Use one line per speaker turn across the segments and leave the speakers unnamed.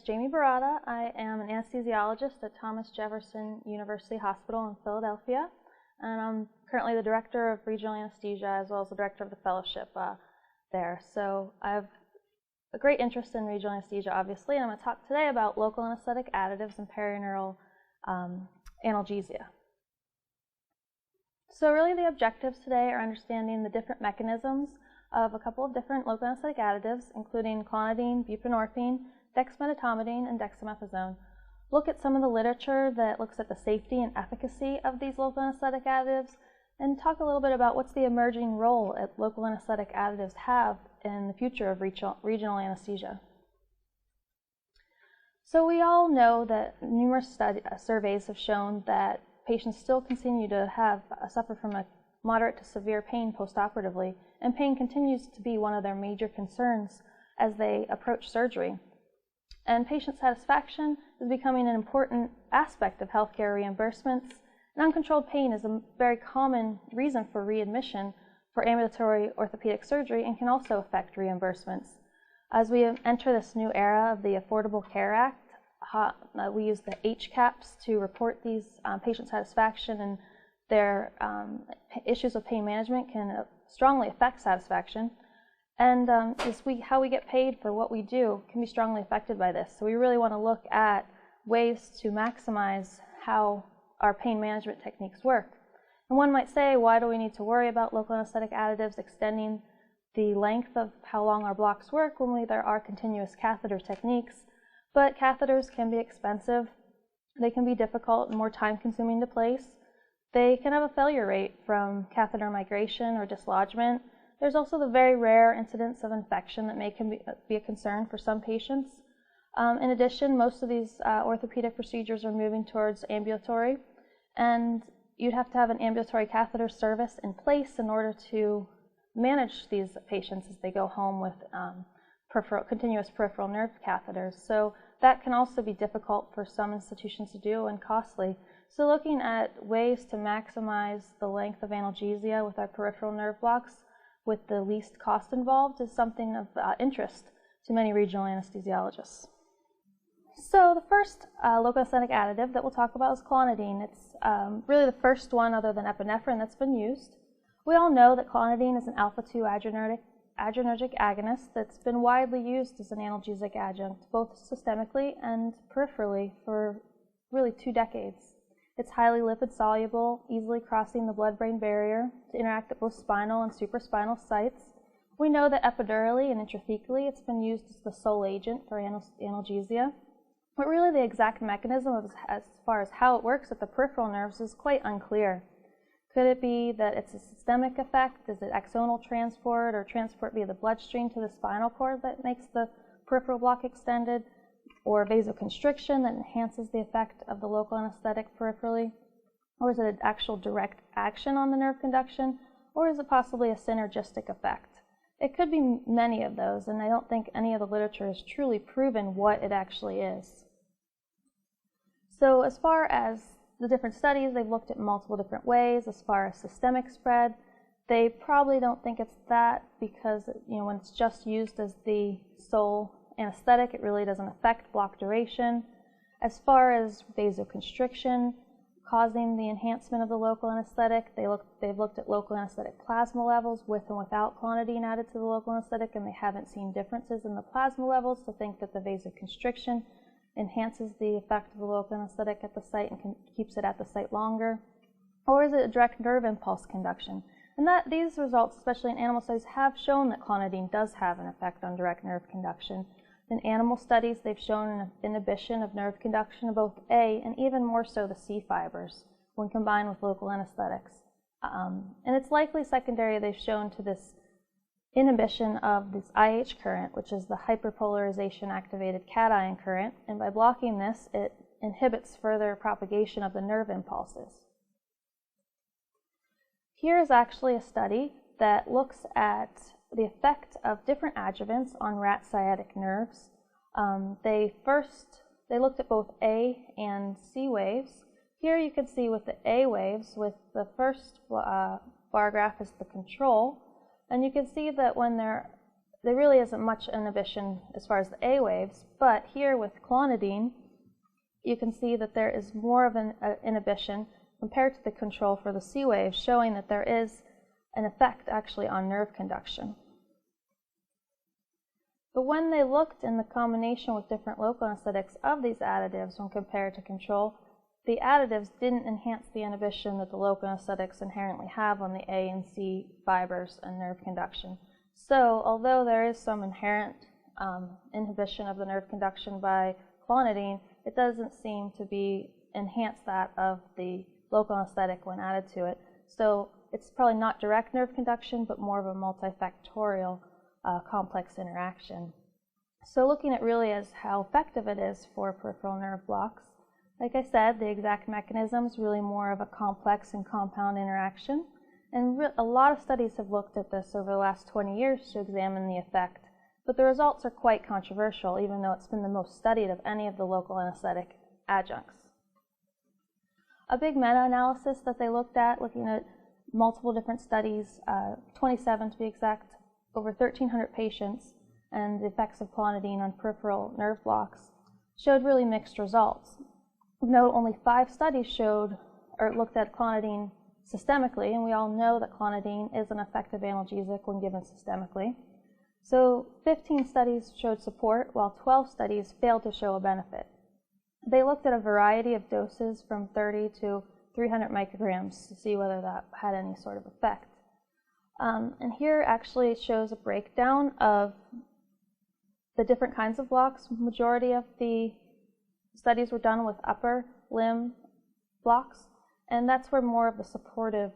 is Jeymi Baratta. I am an anesthesiologist at Thomas Jefferson University Hospital in Philadelphia, and I'm currently the director of regional anesthesia as well as the director of the fellowship there. So I have a great interest in regional anesthesia, obviously, and I'm going to talk today about local anesthetic additives and perineural analgesia. So really the objectives today are understanding the different mechanisms of a couple of different local anesthetic additives, including clonidine, buprenorphine, dexmedetomidine, and dexamethasone. Look at some of the literature that looks at the safety and efficacy of these local anesthetic additives, and talk a little bit about what's the emerging role that local anesthetic additives have in the future of regional anesthesia. So we all know that numerous surveys have shown that patients still continue to suffer from a moderate to severe pain postoperatively, and pain continues to be one of their major concerns as they approach surgery. And patient satisfaction is becoming an important aspect of healthcare reimbursements, and uncontrolled pain is a very common reason for readmission for ambulatory orthopedic surgery and can also affect reimbursements. As we enter this new era of the Affordable Care Act, we use the HCAHPS to report these patient satisfaction, and their issues of pain management can strongly affect satisfaction. And how we get paid for what we do can be strongly affected by this. So we really want to look at ways to maximize how our pain management techniques work. And one might say, why do we need to worry about local anesthetic additives extending the length of how long our blocks work when there are continuous catheter techniques? But catheters can be expensive, they can be difficult and more time-consuming to place. They can have a failure rate from catheter migration or dislodgement. There's also the very rare incidence of infection that can be a concern for some patients. In addition, most of these orthopedic procedures are moving towards ambulatory, and you'd have to have an ambulatory catheter service in place in order to manage these patients as they go home with continuous peripheral nerve catheters. So that can also be difficult for some institutions to do and costly. So looking at ways to maximize the length of analgesia with our peripheral nerve blocks with the least cost involved is something of interest to many regional anesthesiologists. So the first local anesthetic additive that we'll talk about is clonidine. It's really the first one other than epinephrine that's been used. We all know that clonidine is an alpha-2 adrenergic agonist that's been widely used as an analgesic adjunct, both systemically and peripherally, for really 2 decades. It's highly lipid-soluble, easily crossing the blood-brain barrier to interact at both spinal and supraspinal sites. We know that epidurally and intrathecally it's been used as the sole agent for analgesia, but really the exact mechanism as far as how it works at the peripheral nerves is quite unclear. Could it be that it's a systemic effect? Is it axonal transport or transport via the bloodstream to the spinal cord that makes the peripheral block extended? Or vasoconstriction that enhances the effect of the local anesthetic peripherally? Or is it an actual direct action on the nerve conduction? Or is it possibly a synergistic effect? It could be many of those, and I don't think any of the literature has truly proven what it actually is. So as far as the different studies, they've looked at multiple different ways. As far as systemic spread, they probably don't think it's that because when it's just used as the sole anesthetic, it really doesn't affect block duration. As far as vasoconstriction causing the enhancement of the local anesthetic, they've looked at local anesthetic plasma levels with and without clonidine added to the local anesthetic, and they haven't seen differences in the plasma levels to think that the vasoconstriction enhances the effect of the local anesthetic at the site and keeps it at the site longer. Or is it a direct nerve impulse conduction? And these results, especially in animal studies, have shown that clonidine does have an effect on direct nerve conduction. In animal studies, they've shown an inhibition of nerve conduction of both A and even more so the C fibers when combined with local anesthetics. And it's likely secondary, they've shown, to this inhibition of this IH current, which is the hyperpolarization activated cation current, and by blocking this, it inhibits further propagation of the nerve impulses. Here is actually a study that looks at the effect of different adjuvants on rat sciatic nerves. They looked at both A and C waves. Here you can see with the A waves, with the first bar graph is the control, and you can see that when they're there really isn't much inhibition as far as the A waves, but here with clonidine, you can see that there is more of an inhibition compared to the control for the C waves, showing that there is an effect actually on nerve conduction. But when they looked in the combination with different local anesthetics of these additives when compared to control, the additives didn't enhance the inhibition that the local anesthetics inherently have on the A and C fibers and nerve conduction. So, although there is some inherent inhibition of the nerve conduction by clonidine, it doesn't seem to enhance that of the local anesthetic when added to it. So, it's probably not direct nerve conduction, but more of a multifactorial complex interaction. So, looking at really as how effective it is for peripheral nerve blocks, like I said, the exact mechanism is really more of a complex and compound interaction. And a lot of studies have looked at this over the last 20 years to examine the effect, but the results are quite controversial, even though it's been the most studied of any of the local anesthetic adjuncts. A big meta-analysis that they looked at, looking at multiple different studies, 27 to be exact, over 1,300 patients, and the effects of clonidine on peripheral nerve blocks, showed really mixed results. Note only 5 studies looked at clonidine systemically, and we all know that clonidine is an effective analgesic when given systemically. So 15 studies showed support, while 12 studies failed to show a benefit. They looked at a variety of doses from 30 to 300 micrograms to see whether that had any sort of effect. And here actually it shows a breakdown of the different kinds of blocks. Majority of the studies were done with upper limb blocks, and that's where more of the supportive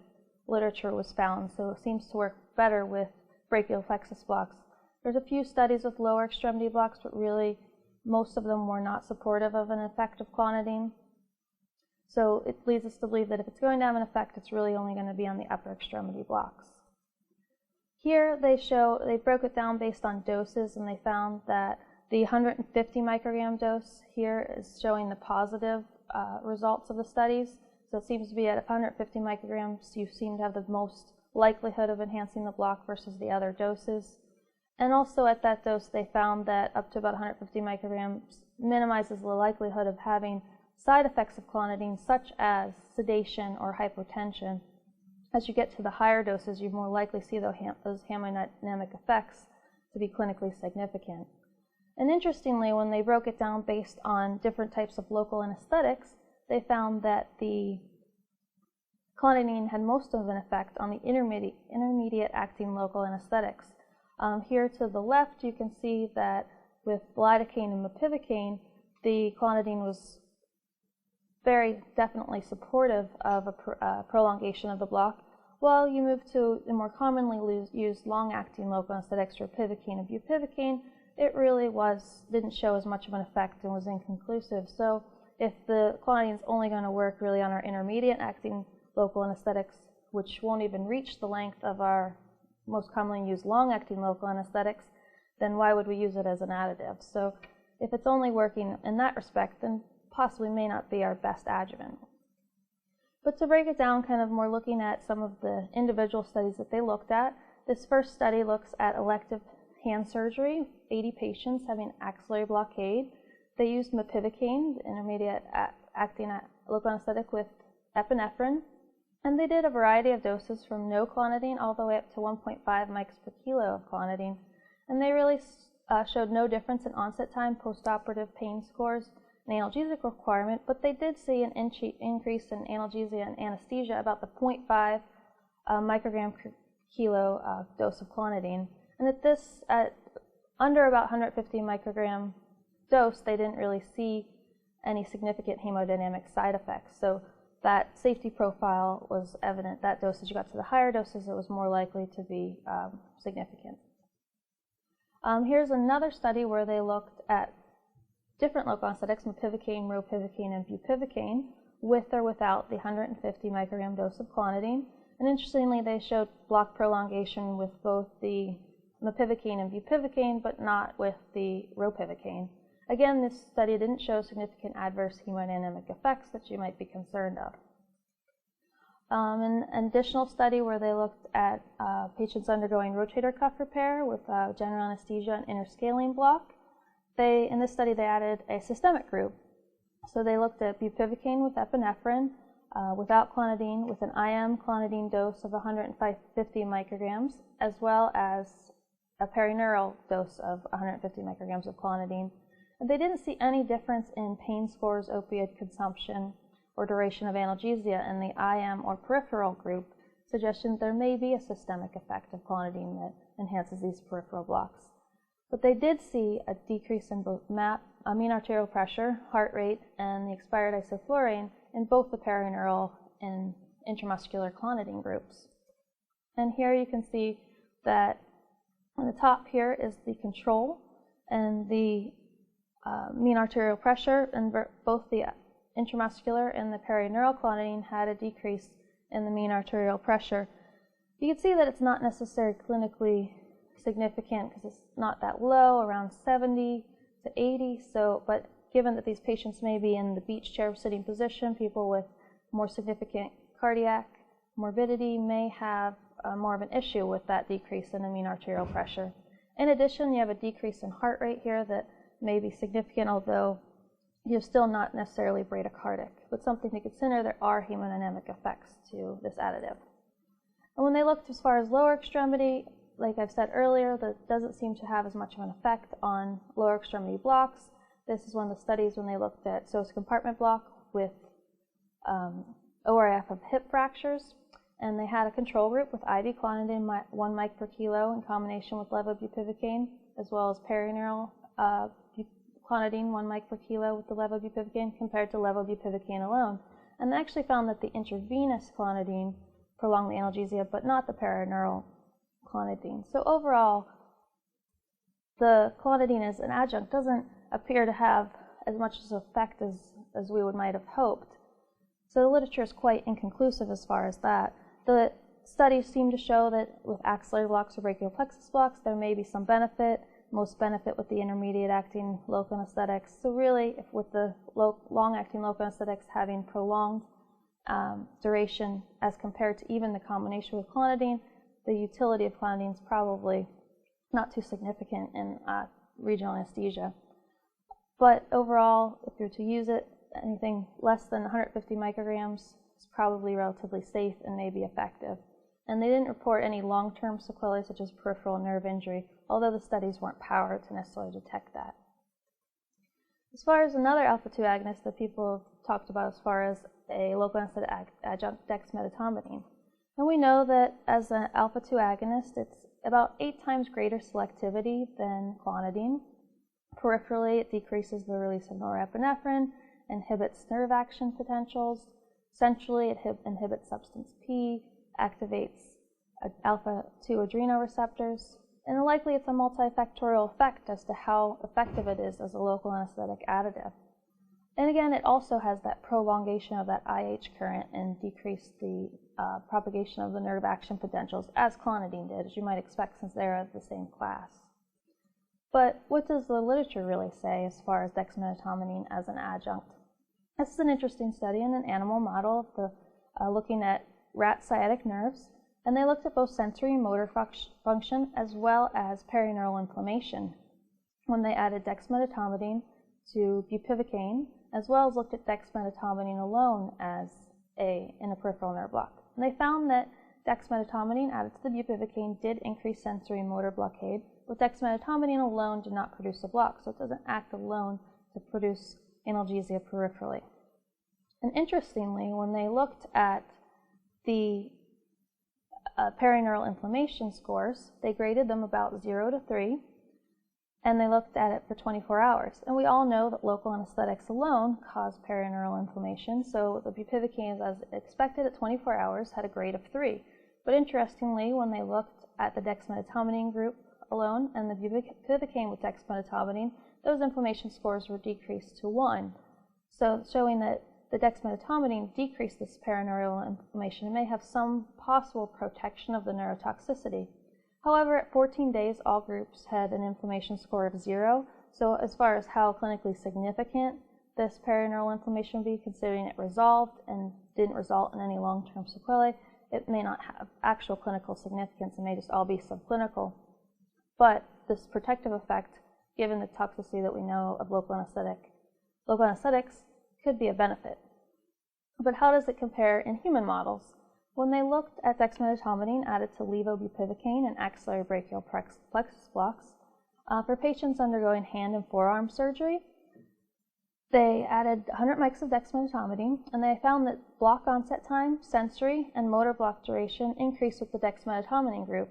literature was found, so it seems to work better with brachial plexus blocks. There's a few studies with lower extremity blocks, but really most of them were not supportive of an effect of clonidine. So it leads us to believe that if it's going to have an effect, it's really only going to be on the upper extremity blocks. Here they broke it down based on doses, and they found that the 150 microgram dose here is showing the positive results of the studies. So it seems to be at 150 micrograms, you seem to have the most likelihood of enhancing the block versus the other doses. And also at that dose, they found that up to about 150 micrograms minimizes the likelihood of having side effects of clonidine, such as sedation or hypotension. As you get to the higher doses, you more likely see those hemodynamic effects to be clinically significant. And interestingly, when they broke it down based on different types of local anesthetics, they found that the clonidine had most of an effect on the intermediate acting local anesthetics. Here to the left, you can see that with lidocaine and mepivacaine, the clonidine was very definitely supportive of a prolongation of the block, while you move to the more commonly used long-acting local anesthetics, ropivacaine and bupivacaine, it really didn't show as much of an effect and was inconclusive. So if the clonidine is only going to work really on our intermediate acting local anesthetics, which won't even reach the length of our most commonly used long-acting local anesthetics, then why would we use it as an additive? So if it's only working in that respect, then possibly may not be our best adjuvant. But to break it down, kind of more looking at some of the individual studies that they looked at, this first study looks at elective hand surgery, 80 patients having axillary blockade. They used mepivacaine, the intermediate acting local anesthetic, with epinephrine, and they did a variety of doses from no clonidine all the way up to 1.5 mics per kilo of clonidine, and they really showed no difference in onset time, postoperative pain scores, and analgesic requirement, but they did see an increase in analgesia and anesthesia about the 0.5 microgram per kilo dose of clonidine, and at under about 150 microgram dose, they didn't really see any significant hemodynamic side effects. So that safety profile was evident. That dose, as you got to the higher doses, it was more likely to be significant. Here's another study where they looked at different local anesthetics, mepivacaine, ropivacaine, and bupivacaine, with or without the 150 microgram dose of clonidine. And interestingly, they showed block prolongation with both the mepivacaine and bupivacaine, but not with the ropivacaine. Again, this study didn't show significant adverse hemodynamic effects that you might be concerned of. An additional study where they looked at patients undergoing rotator cuff repair with general anesthesia and interscalene block. In this study, they added a systemic group. So they looked at bupivacaine with epinephrine, without clonidine, with an IM clonidine dose of 150 micrograms, as well as a perineural dose of 150 micrograms of clonidine. And they didn't see any difference in pain scores, opioid consumption, or duration of analgesia in the IM or peripheral group, suggesting there may be a systemic effect of clonidine that enhances these peripheral blocks. But they did see a decrease in both mean arterial pressure, heart rate, and the expired isoflurane in both the perineural and intramuscular clonidine groups. And here you can see that on the top here is the control, and the mean arterial pressure in both the intramuscular and the perineural clonidine had a decrease in the mean arterial pressure. You can see that it's not necessarily clinically significant because it's not that low, around 70 to 80. But given that these patients may be in the beach chair sitting position, people with more significant cardiac morbidity may have more of an issue with that decrease in the mean arterial pressure. In addition, you have a decrease in heart rate here that may be significant, although you're still not necessarily bradycardic. But something to consider, there are hemodynamic effects to this additive. And when they looked as far as lower extremity, like I've said earlier, that doesn't seem to have as much of an effect on lower extremity blocks. This is one of the studies when they looked at psoas compartment block with ORF of hip fractures, and they had a control group with IV clonidine 1 mic per kilo in combination with levobupivacaine, as well as perineural clonidine 1 mic per kilo with the levobupivacaine compared to levobupivacaine alone. And they actually found that the intravenous clonidine prolonged the analgesia, but not the perineural clonidine. So overall, the clonidine as an adjunct doesn't appear to have as much effect as we might have hoped. So the literature is quite inconclusive as far as that. The studies seem to show that with axillary blocks or brachial plexus blocks, there may be some benefit, most benefit with the intermediate-acting local anesthetics. So really, if with the long-acting local anesthetics having prolonged duration as compared to even the combination with clonidine, the utility of clonidine is probably not too significant in regional anesthesia. But overall, if you're to use it, anything less than 150 micrograms is probably relatively safe and may be effective. And they didn't report any long-term sequelae such as peripheral nerve injury, although the studies weren't powered to necessarily detect that. As far as another alpha-2 agonist that people have talked about as far as a local anesthetic adjunct, dexmedetomidine. And we know that as an alpha-2 agonist, it's about 8 times greater selectivity than clonidine. Peripherally, it decreases the release of norepinephrine, inhibits nerve action potentials. Centrally, it inhibits substance P, activates alpha-2 adrenoreceptors, and likely it's a multifactorial effect as to how effective it is as a local anesthetic additive. And again, it also has that prolongation of that IH current and decrease the propagation of the nerve action potentials as clonidine did, as you might expect since they're of the same class. But what does the literature really say as far as dexmedetomidine as an adjunct? This is an interesting study in an animal model of looking at rat sciatic nerves, and they looked at both sensory and motor function as well as perineural inflammation when they added dexmedetomidine to bupivacaine, as well as looked at dexmedetomidine alone as in a peripheral nerve block. And they found that dexmedetomidine added to the bupivacaine did increase sensory and motor blockade, but dexmedetomidine alone did not produce a block, so it doesn't act alone to produce analgesia peripherally. And interestingly, when they looked at the perineural inflammation scores, they graded them about 0 to 3, and they looked at it for 24 hours. And we all know that local anesthetics alone cause perineural inflammation, so the bupivacaine, as expected at 24 hours, had a grade of 3. But interestingly, when they looked at the dexmedetomidine group alone and the bupivacaine with dexmedetomidine, those inflammation scores were decreased to 1. So showing that the dexmedetomidine decreased this perineural inflammation and may have some possible protection of the neurotoxicity. However, at 14 days, all groups had an inflammation score of 0. So as far as how clinically significant this perineural inflammation would be, considering it resolved and didn't result in any long-term sequelae. It may not have actual clinical significance. It may just all be subclinical. But this protective effect, given the toxicity that we know of local anesthetics could be a benefit. But how does it compare in human models? When they looked at dexmedetomidine added to levobupivacaine and axillary brachial plexus blocks, for patients undergoing hand and forearm surgery, they added 100 mics of dexmedetomidine, and they found that block onset time, sensory, and motor block duration increased with the dexmedetomidine group.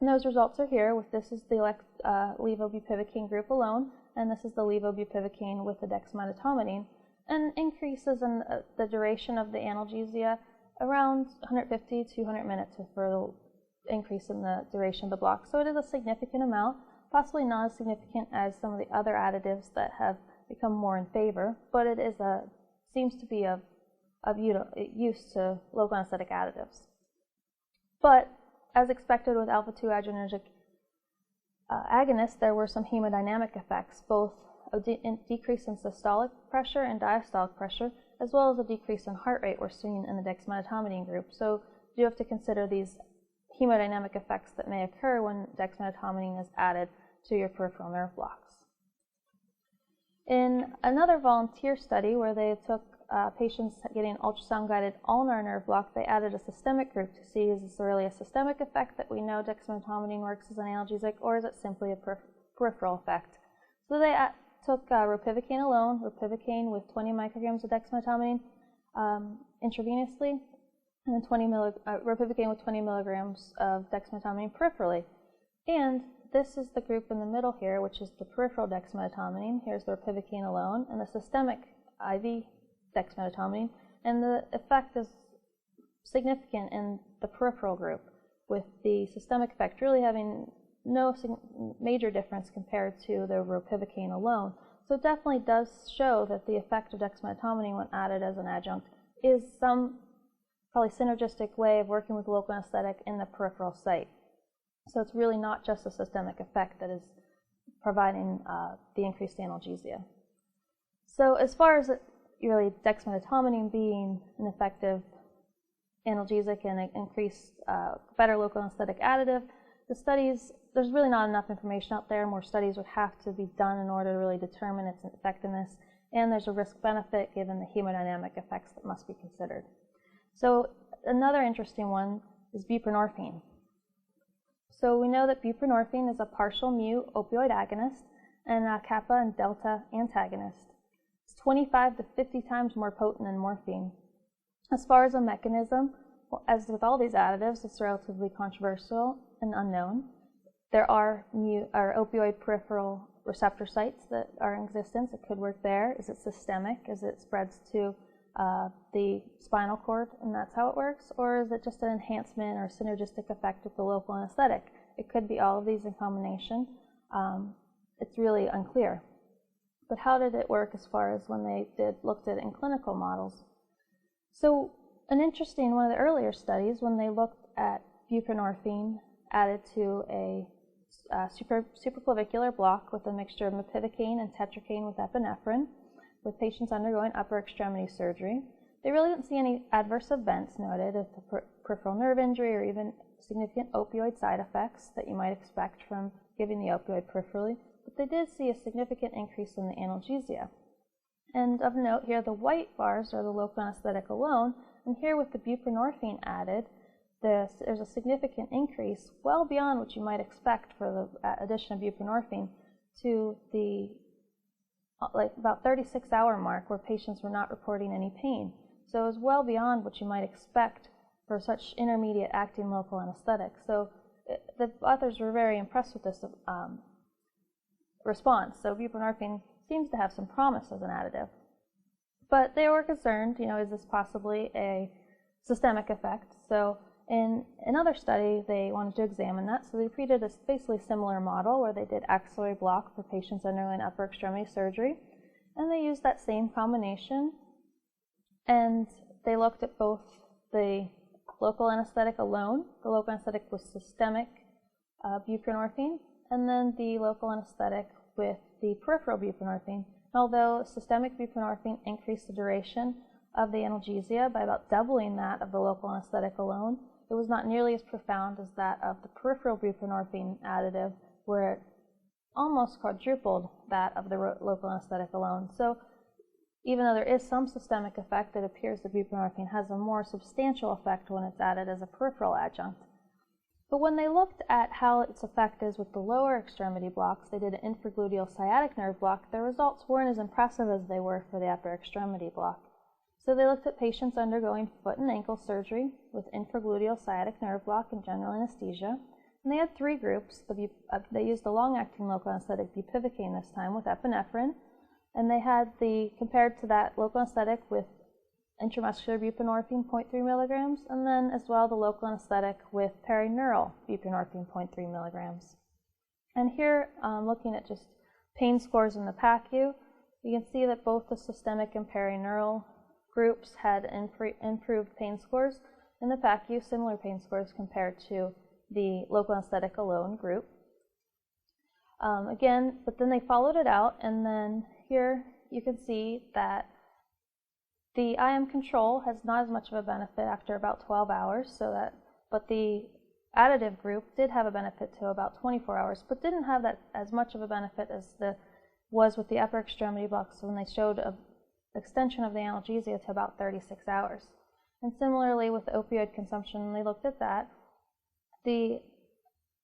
And those results are here. This is the levobupivacaine group alone, and this is the levobupivacaine with the dexmedetomidine, and increases in the duration of the analgesia around 150 to 200 minutes for the increase in the duration of the block. So it is a significant amount, possibly not as significant as some of the other additives that have become more in favor, but it is seems to be of use to local anesthetic additives. But as expected with alpha-2 adrenergic agonists, there were some hemodynamic effects, both a decrease in systolic pressure and diastolic pressure, as well as a decrease in heart rate were seen in the dexmedetomidine group. So you have to consider these hemodynamic effects that may occur when dexmedetomidine is added to your peripheral nerve blocks. In another volunteer study where they took patients getting ultrasound-guided ulnar nerve block, they added a systemic group to see is this really a systemic effect that we know dexmedetomidine works as an analgesic, or is it simply a peripheral effect? So they took ropivacaine alone, ropivacaine with 20 micrograms of dexmedetomidine intravenously, and then ropivacaine with 20 milligrams of dexmedetomidine peripherally. And this is the group in the middle here, which is the peripheral dexmedetomidine. Here's the ropivacaine alone, and the systemic IV dexmedetomidine, and the effect is significant in the peripheral group, with the systemic effect really having no major difference compared to the ropivacaine alone. So it definitely does show that the effect of dexmedetomidine when added as an adjunct is some probably synergistic way of working with local anesthetic in the peripheral site. So it's really not just a systemic effect that is providing the increased analgesia. So as far as really dexmedetomidine being an effective analgesic and an increased better local anesthetic additive, the studies, there's really not enough information out there. More studies would have to be done in order to really determine its effectiveness, and there's a risk-benefit given the hemodynamic effects that must be considered. So another interesting one is buprenorphine. So we know that buprenorphine is a partial mu-opioid agonist and a kappa and delta antagonist. It's 25 to 50 times more potent than morphine. As far as a mechanism, well, as with all these additives, it's relatively controversial and unknown. There are opioid peripheral receptor sites that are in existence. It could work there. Is it systemic? Is it spreads to the spinal cord and that's how it works? Or is it just an enhancement or synergistic effect with the local anesthetic? It could be all of these in combination. It's really unclear. But how did it work as far as when they looked at it in clinical models? So one of the earlier studies, when they looked at buprenorphine added to a supraclavicular block with a mixture of mepivacaine and tetracaine with epinephrine, with patients undergoing upper extremity surgery, they really didn't see any adverse events noted of the peripheral nerve injury or even significant opioid side effects that you might expect from giving the opioid peripherally, but they did see a significant increase in the analgesia. And of note here, the white bars are the local anesthetic alone, and here with the buprenorphine added, there's a significant increase, well beyond what you might expect for the addition of buprenorphine, to the about 36-hour mark where patients were not reporting any pain. So it was well beyond what you might expect for such intermediate acting local anesthetic. So the authors were very impressed with this response. So buprenorphine seems to have some promise as an additive. But they were concerned, is this possibly a systemic effect? So in another study, they wanted to examine that. So they treated a basically similar model where they did axillary block for patients undergoing upper extremity surgery. And they used that same combination. And they looked at both the local anesthetic alone, the local anesthetic with systemic buprenorphine, and then the local anesthetic with the peripheral buprenorphine. Although systemic buprenorphine increased the duration of the analgesia by about doubling that of the local anesthetic alone. It was not nearly as profound as that of the peripheral buprenorphine additive, where it almost quadrupled that of the local anesthetic alone. So even though there is some systemic effect, it appears that buprenorphine has a more substantial effect when it's added as a peripheral adjunct. But when they looked at how its effect is with the lower extremity blocks, they did an infragluteal sciatic nerve block, the results weren't as impressive as they were for the upper extremity block. So they looked at patients undergoing foot and ankle surgery with infragluteal sciatic nerve block and general anesthesia. And they had three groups. They used the long-acting local anesthetic bupivacaine this time with epinephrine. And they had compared to that local anesthetic with intramuscular buprenorphine 0.3 milligrams, and then as well the local anesthetic with perineural buprenorphine 0.3 milligrams. And here, looking at just pain scores in the PACU, you can see that both the systemic and perineural groups had improved pain scores. In the PACU, similar pain scores compared to the local anesthetic alone group. But then they followed it out, and then here you can see that the IM control has not as much of a benefit after about 12 hours, but the additive group did have a benefit to about 24 hours, but didn't have that as much of a benefit as was with the upper extremity blocks when they showed an extension of the analgesia to about 36 hours. And similarly with the opioid consumption, when they looked at that,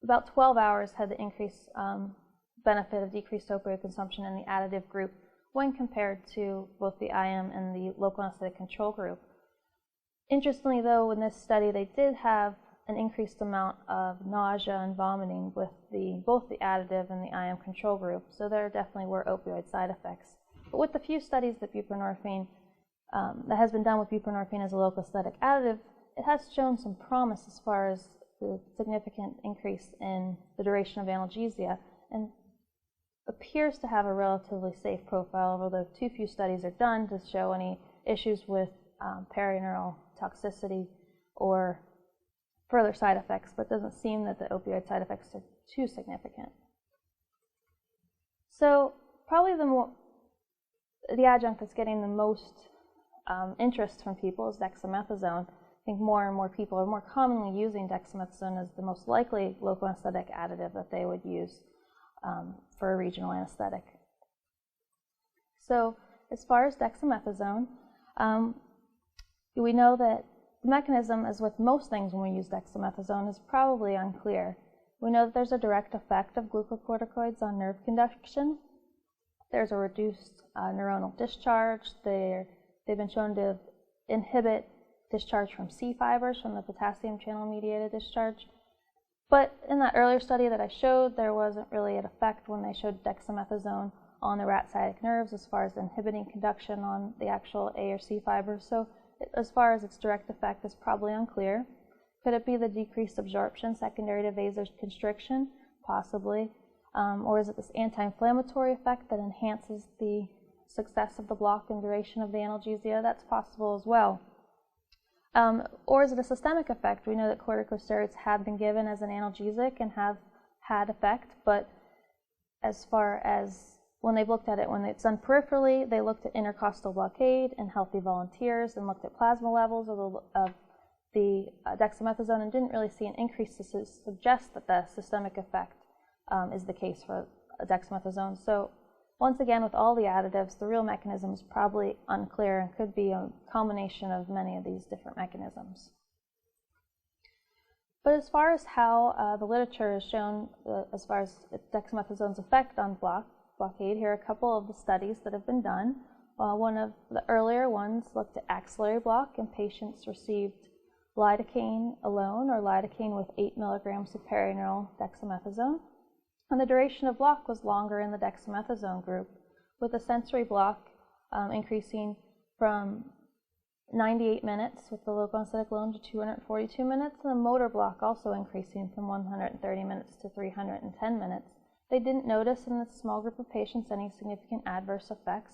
about 12 hours had the increased benefit of decreased opioid consumption in the additive group when compared to both the IM and the local anesthetic control group. Interestingly though, in this study they did have an increased amount of nausea and vomiting with both the additive and the IM control group, so there definitely were opioid side effects. But with the few studies that that has been done with buprenorphine as a local anesthetic additive, it has shown some promise as far as the significant increase in the duration of analgesia, and appears to have a relatively safe profile, although too few studies are done to show any issues with perineural toxicity or further side effects, but it doesn't seem that the opioid side effects are too significant. So probably the adjunct that's getting the most interest from people is dexamethasone. I think more and more people are more commonly using dexamethasone as the most likely local anesthetic additive that they would use for a regional anesthetic. So as far as dexamethasone, we know that the mechanism, as with most things when we use dexamethasone, is probably unclear. We know that there's a direct effect of glucocorticoids on nerve conduction. There's a reduced neuronal discharge. They've been shown to inhibit discharge from C fibers, from the potassium channel mediated discharge. But in that earlier study that I showed, there wasn't really an effect when they showed dexamethasone on the rat sciatic nerves as far as inhibiting conduction on the actual A or C fibers. So as far as its direct effect is probably unclear. Could it be the decreased absorption secondary to vasoconstriction? Possibly. Or is it this anti-inflammatory effect that enhances the success of the block and duration of the analgesia? That's possible as well. Or is it a systemic effect? We know that corticosteroids have been given as an analgesic and have had effect, but as far as when they've looked at it, when it's done peripherally, they looked at intercostal blockade in healthy volunteers and looked at plasma levels of the dexamethasone and didn't really see an increase to suggest that the systemic effect is the case for dexamethasone. So once again, with all the additives, the real mechanism is probably unclear and could be a combination of many of these different mechanisms. But as far as how the literature has shown, as far as dexamethasone's effect on blockade, here are a couple of the studies that have been done. One of the earlier ones looked at axillary block, and patients received lidocaine alone or lidocaine with 8 milligrams of perineural dexamethasone. And the duration of block was longer in the dexamethasone group, with the sensory block increasing from 98 minutes with the local anesthetic alone to 242 minutes, and the motor block also increasing from 130 minutes to 310 minutes. They didn't notice in this small group of patients any significant adverse effects,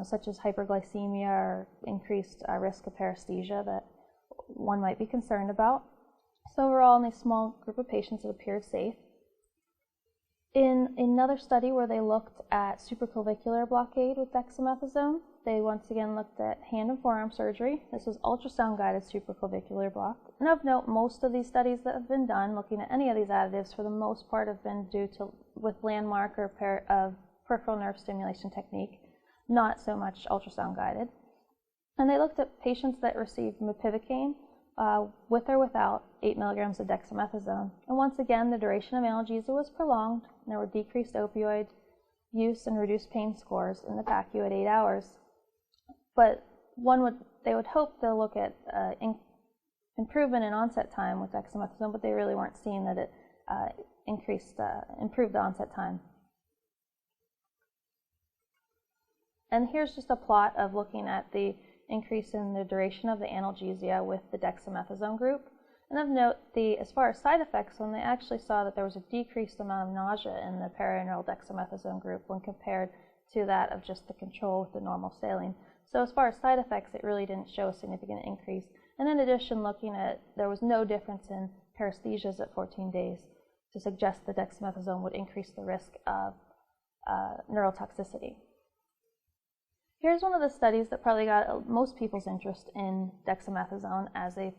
such as hyperglycemia or increased risk of paresthesia that one might be concerned about. So overall, in this small group of patients, it appeared safe. In another study where they looked at supraclavicular blockade with dexamethasone, they once again looked at hand and forearm surgery. This was ultrasound-guided supraclavicular block. And of note, most of these studies that have been done looking at any of these additives, for the most part, have been with landmark or peripheral nerve stimulation technique, not so much ultrasound-guided. And they looked at patients that received mepivacaine with or without 8 milligrams of dexamethasone. And once again, the duration of analgesia was prolonged, and there were decreased opioid use and reduced pain scores in the PACU at 8 hours. But they would hope to look at improvement in onset time with dexamethasone, but they really weren't seeing that it improved the onset time. And here's just a plot of looking at the increase in the duration of the analgesia with the dexamethasone group. And of note, as far as side effects, when they actually saw that there was a decreased amount of nausea in the perineural dexamethasone group when compared to that of just the control with the normal saline. So as far as side effects, it really didn't show a significant increase. And in addition, looking at, there was no difference in paresthesias at 14 days to suggest that dexamethasone would increase the risk of neurotoxicity. Here's one of the studies that probably got most people's interest in dexamethasone as a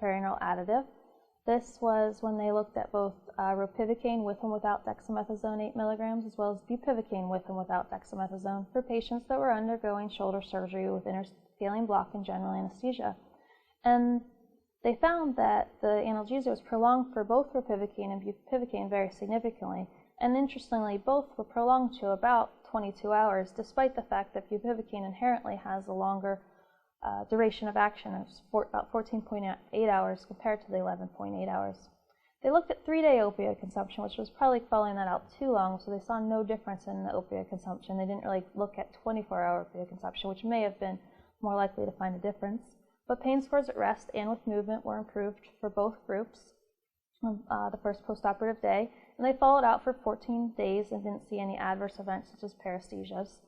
perineural additive. This was when they looked at both ropivacaine with and without dexamethasone 8 milligrams, as well as bupivacaine with and without dexamethasone for patients that were undergoing shoulder surgery with interscalene block and general anesthesia. And they found that the analgesia was prolonged for both ropivacaine and bupivacaine very significantly. And interestingly, both were prolonged to about 22 hours, despite the fact that bupivacaine inherently has a longer duration of action of about 14.8 hours compared to the 11.8 hours. They looked at 3-day opioid consumption, which was probably following that out too long, so they saw no difference in the opioid consumption. They didn't really look at 24-hour opioid consumption, which may have been more likely to find a difference. But pain scores at rest and with movement were improved for both groups the first postoperative day, and they followed out for 14 days and didn't see any adverse events such as paresthesias.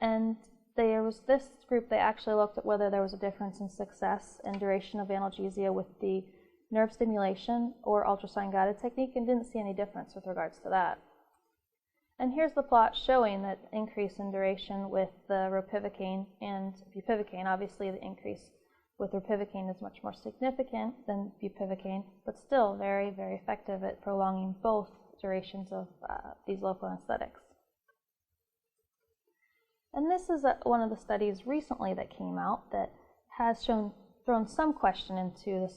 And there was this group, they actually looked at whether there was a difference in success and duration of analgesia with the nerve stimulation or ultrasound-guided technique, and didn't see any difference with regards to that. And here's the plot showing that increase in duration with the ropivacaine and bupivacaine. Obviously, the increase with ropivacaine is much more significant than bupivacaine, but still very, very effective at prolonging both durations of these local anesthetics. And this is one of the studies recently that came out that has thrown some question into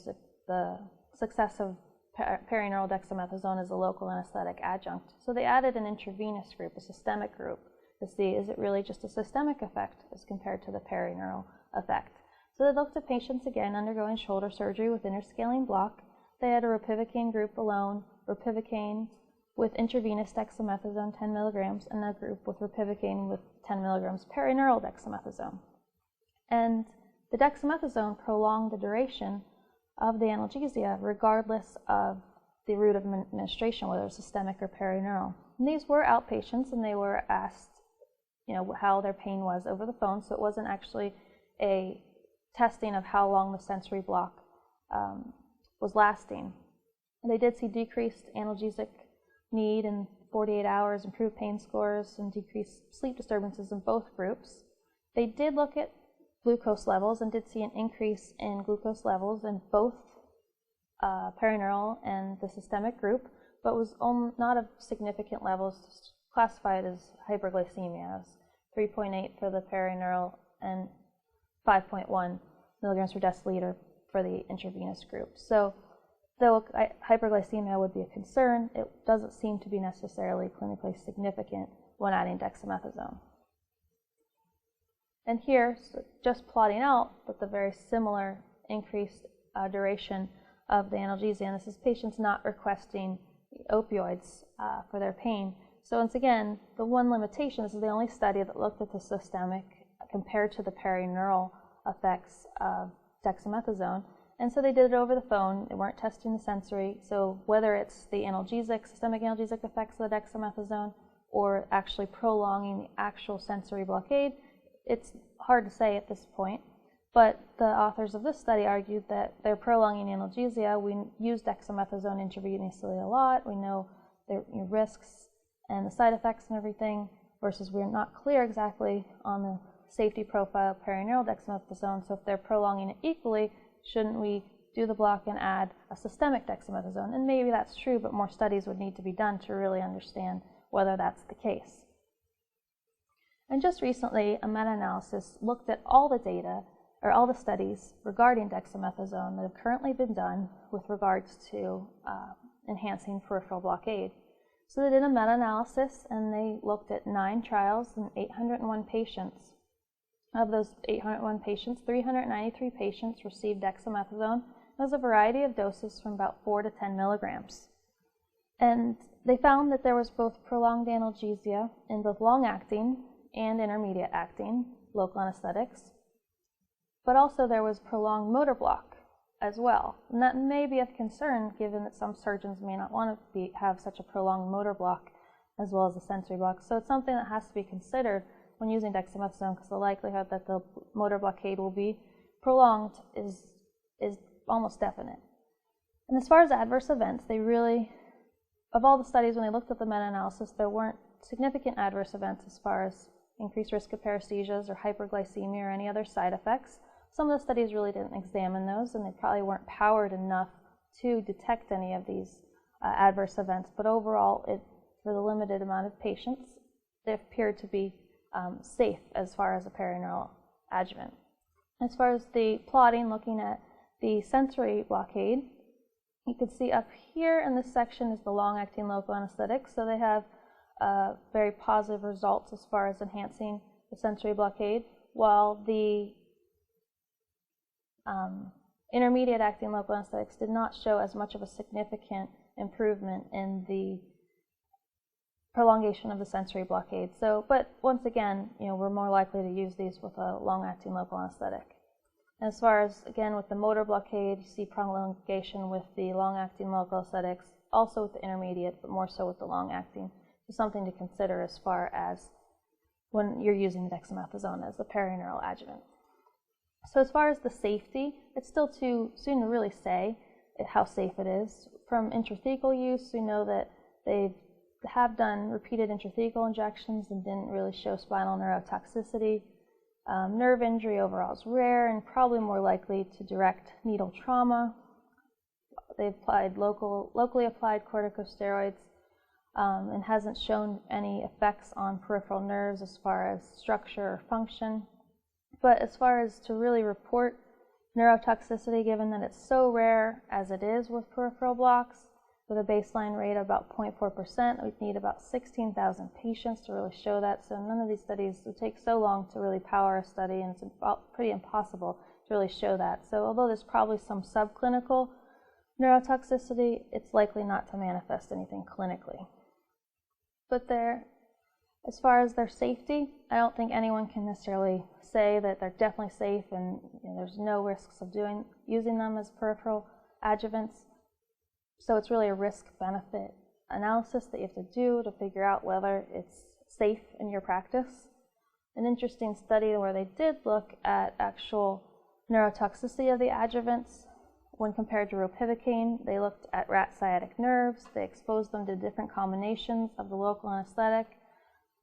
the success of perineural dexamethasone as a local anesthetic adjunct. So they added an intravenous group, a systemic group, to see is it really just a systemic effect as compared to the perineural effect. So they looked at patients, again, undergoing shoulder surgery with interscalene block. They had a ropivacaine group alone, ropivacaine with intravenous dexamethasone 10 milligrams, and a group with ropivacaine with 10 milligrams perineural dexamethasone. And the dexamethasone prolonged the duration of the analgesia regardless of the route of administration, whether systemic or perineural. And these were outpatients, and they were asked, how their pain was over the phone, so it wasn't actually a testing of how long the sensory block was lasting. And they did see decreased analgesic need in 48 hours, improved pain scores, and decreased sleep disturbances in both groups. They did look at glucose levels and did see an increase in glucose levels in both perineural and the systemic group, but was not of significant levels, classified as hyperglycemia, as 3.8 for the perineural and 5.1 milligrams per deciliter for the intravenous group. So though hyperglycemia would be a concern, it doesn't seem to be necessarily clinically significant when adding dexamethasone. And here, just plotting out that the very similar increased duration of the analgesia, and this is patients not requesting opioids for their pain. So once again, the one limitation, this is the only study that looked at the systemic compared to the perineural effects of dexamethasone. And so they did it over the phone. They weren't testing the sensory. So whether it's the systemic analgesic effects of the dexamethasone or actually prolonging the actual sensory blockade, it's hard to say at this point. But the authors of this study argued that they're prolonging analgesia. We use dexamethasone intravenously a lot. We know the risks and the side effects and everything, versus we're not clear exactly on the safety profile of perineural dexamethasone. So if they're prolonging it equally, shouldn't we do the block and add a systemic dexamethasone? And maybe that's true, but more studies would need to be done to really understand whether that's the case. And just recently, a meta-analysis looked at all the data, or all the studies regarding dexamethasone that have currently been done with regards to enhancing peripheral blockade. So they did a meta-analysis, and they looked at 9 trials and 801 patients. Of those 801 patients, 393 patients received dexamethasone. There's a variety of doses from about 4 to 10 milligrams. And they found that there was both prolonged analgesia in both long-acting and intermediate-acting local anesthetics, but also there was prolonged motor block as well. And that may be of concern given that some surgeons may not want to have such a prolonged motor block as well as a sensory block. So it's something that has to be considered when using dexamethasone, because the likelihood that the motor blockade will be prolonged is almost definite. And as far as adverse events, they really, of all the studies when they looked at the meta-analysis, there weren't significant adverse events as far as increased risk of paresthesias or hyperglycemia or any other side effects. Some of the studies really didn't examine those, and they probably weren't powered enough to detect any of these adverse events. But overall, for the limited amount of patients, they appeared to be safe as far as a perineural adjuvant. As far as the plotting, looking at the sensory blockade, you can see up here in this section is the long-acting local anesthetic. So they have very positive results as far as enhancing the sensory blockade, while the intermediate-acting local anesthetics did not show as much of a significant improvement in the prolongation of the sensory blockade. So, but once again, we're more likely to use these with a long-acting local anesthetic. And as far as, again, with the motor blockade, you see prolongation with the long-acting local anesthetics, also with the intermediate, but more so with the long-acting. So something to consider as far as when you're using dexamethasone as the perineural adjuvant. So as far as the safety, it's still too soon to really say how safe it is. From intrathecal use, we know that they have done repeated intrathecal injections and didn't really show spinal neurotoxicity. Nerve injury overall is rare and probably more likely to direct needle trauma. They've applied locally applied corticosteroids and hasn't shown any effects on peripheral nerves as far as structure or function. But as far as to really report neurotoxicity, given that it's so rare as it is with peripheral blocks, with a baseline rate of about 0.4%, we'd need about 16,000 patients to really show that. So none of these studies would take so long to really power a study, and it's pretty impossible to really show that. So although there's probably some subclinical neurotoxicity, it's likely not to manifest anything clinically. But as far as their safety, I don't think anyone can necessarily say that they're definitely safe and there's no risks of using them as peripheral adjuvants. So it's really a risk-benefit analysis that you have to do to figure out whether it's safe in your practice. An interesting study where they did look at actual neurotoxicity of the adjuvants when compared to ropivacaine. They looked at rat sciatic nerves. They exposed them to different combinations of the local anesthetic,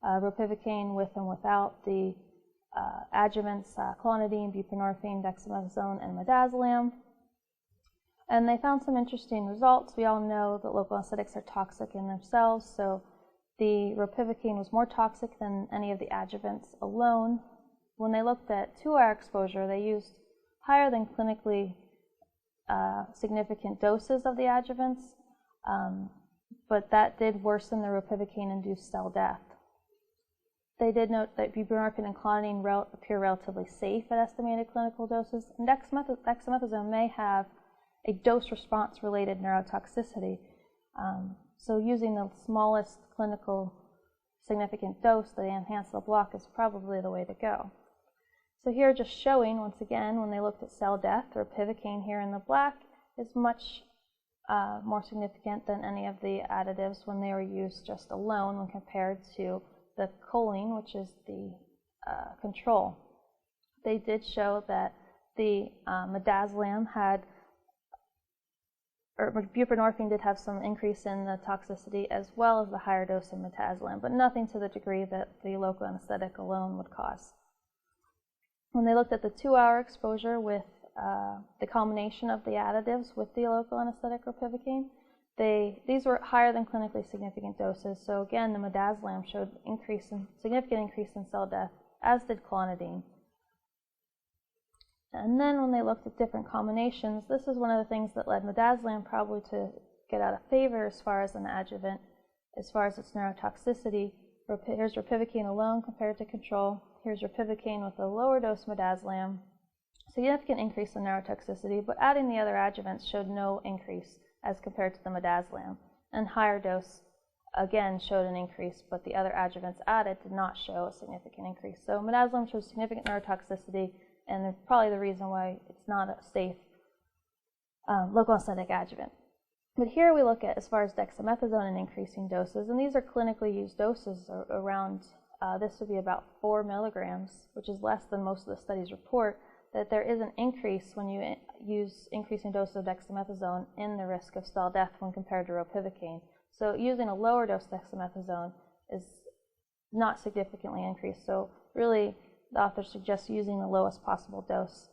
ropivacaine with and without the adjuvants, clonidine, buprenorphine, dexamethasone, and midazolam. And they found some interesting results. We all know that local anesthetics are toxic in themselves, so the ropivacaine was more toxic than any of the adjuvants alone. When they looked at 2-hour exposure, they used higher than clinically significant doses of the adjuvants, but that did worsen the ropivacaine-induced cell death. They did note that buprenorphine and clonidine appear relatively safe at estimated clinical doses, and dexamethasone may have a dose-response related neurotoxicity. So using the smallest clinical significant dose to enhance the block is probably the way to go. So here just showing, once again, when they looked at cell death, ropivacaine here in the black is much more significant than any of the additives when they were used just alone when compared to the choline, which is the control. They did show that the midazolam had buprenorphine did have some increase in the toxicity as well as the higher dose of midazolam, but nothing to the degree that the local anesthetic alone would cause. When they looked at the 2-hour exposure with the combination of the additives with the local anesthetic ropivacaine, these were higher than clinically significant doses. So again, the midazolam showed significant increase in cell death, as did clonidine. And then when they looked at different combinations, this is one of the things that led midazolam probably to get out of favor as far as an adjuvant, as far as its neurotoxicity. Here's ropivacaine alone compared to control. Here's ropivacaine with a lower dose midazolam. Significant increase in neurotoxicity, but adding the other adjuvants showed no increase as compared to the midazolam. And higher dose, again, showed an increase, but the other adjuvants added did not show a significant increase. So midazolam shows significant neurotoxicity, and probably the reason why it's not a safe local anesthetic adjuvant. But here we look at, as far as dexamethasone and increasing doses, and these are clinically used doses around, this would be about 4 milligrams, which is less than most of the studies report, that there is an increase when you use increasing doses of dexamethasone in the risk of cell death when compared to ropivacaine. So using a lower dose dexamethasone is not significantly increased. So really, the author suggests using the lowest possible dose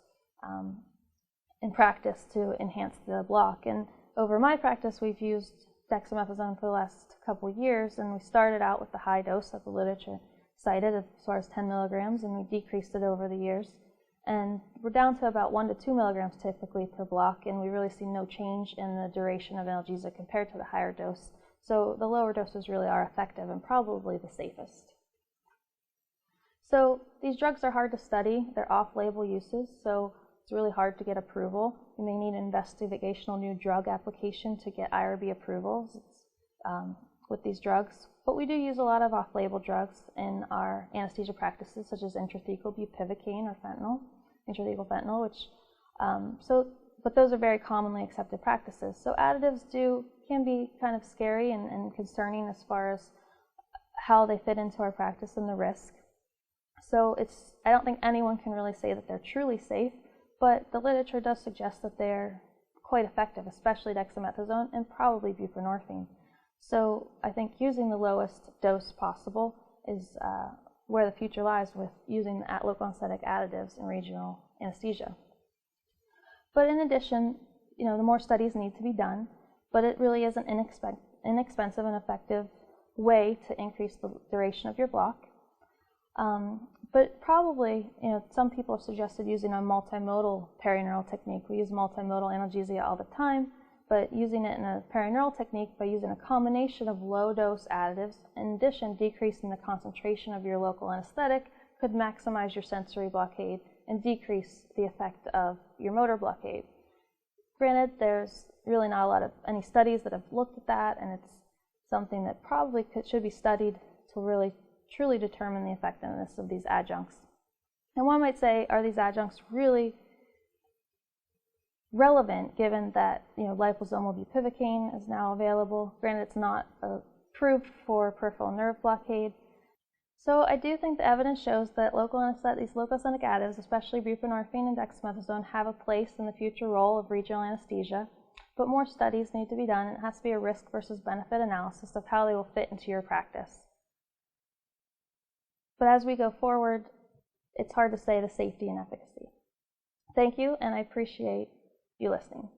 in practice to enhance the block. And over my practice, we've used dexamethasone for the last couple years, and we started out with the high dose that the literature cited as far as 10 milligrams, and we decreased it over the years. And we're down to about 1 to 2 milligrams typically per block, and we really see no change in the duration of analgesia compared to the higher dose. So the lower doses really are effective and probably the safest. So these drugs are hard to study. They're off-label uses, so it's really hard to get approval. You may need an investigational new drug application to get IRB approvals with these drugs. But we do use a lot of off-label drugs in our anesthesia practices, such as intrathecal bupivacaine or fentanyl, intrathecal fentanyl, but those are very commonly accepted practices. So additives can be kind of scary and concerning as far as how they fit into our practice and the risk. So I don't think anyone can really say that they're truly safe, but the literature does suggest that they're quite effective, especially dexamethasone and probably buprenorphine. So I think using the lowest dose possible is where the future lies with using local anesthetic additives in regional anesthesia. But in addition, the more studies need to be done, but it really is an inexpensive and effective way to increase the duration of your block. But probably, some people have suggested using a multimodal perineural technique. We use multimodal analgesia all the time, but using it in a perineural technique by using a combination of low-dose additives, in addition decreasing the concentration of your local anesthetic, could maximize your sensory blockade and decrease the effect of your motor blockade. Granted, there's really not a lot of any studies that have looked at that, and it's something that probably should be studied to really truly determine the effectiveness of these adjuncts. And one might say, are these adjuncts really relevant given that liposomal bupivacaine is now available? Granted, it's not approved for peripheral nerve blockade. So I do think the evidence shows that these local anesthetic additives, especially buprenorphine and dexamethasone, have a place in the future role of regional anesthesia. But more studies need to be done, and it has to be a risk versus benefit analysis of how they will fit into your practice. But as we go forward, it's hard to say the safety and efficacy. Thank you, and I appreciate you listening.